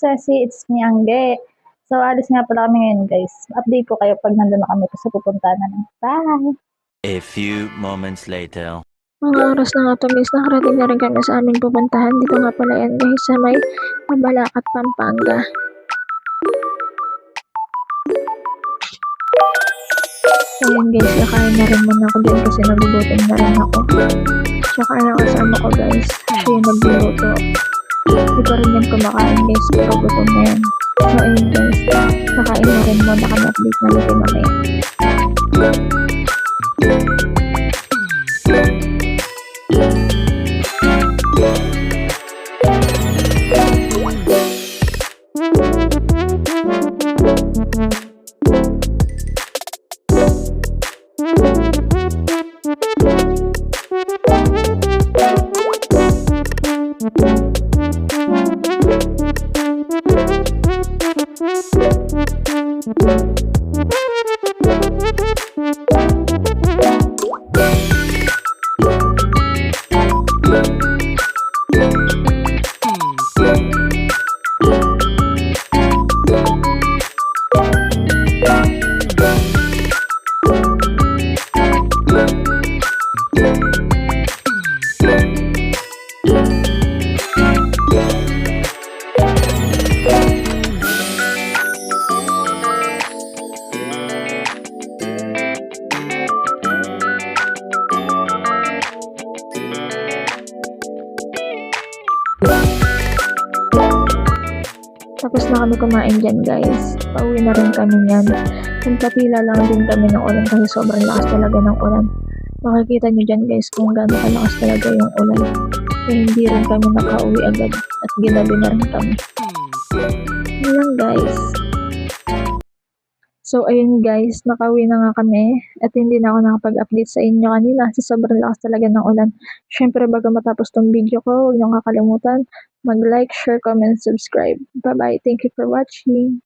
Ceci, it's me, Angge. So, alis nga pala kami ngayon, guys. Update ko kayo pag nandun na kami sa pupuntahan namin. Bye! A few moments later. Mga oras na nga to guys, nakarating na rin kami sa aming pupuntahan. Dito nga pala yan guys sa may Mabalacat, Pampanga. So yan guys, nakain na rin muna ako dyan kasi nagugutom na rin ako. Tsaka yung kasama ko guys, siya yung nagluluto. Hindi pa rin yan kumakain guys, pero gutom na yan. So ayun guys, nakain na rin muna kami, update na rin mamaya. Tapos na kami kumain dyan guys. Pauwi na rin kami nyan. Nagpatila lang din kami ng ulan kasi sobrang lakas talaga ng ulan. Makikita nyo dyan guys kung gaano kalakas talaga yung ulan. Kaya hindi rin kami nakauwi agad at ginabi na rin kami. Yun lang guys. So ayun guys, nakauwi na nga kami at hindi na ako nakapag-update sa inyo kanina kasi sobrang lakas talaga ng ulan. Syempre bago matapos tong video ko, huwag niyong kakalimutan mag-like, share, comment, subscribe. Bye bye. Thank you for watching.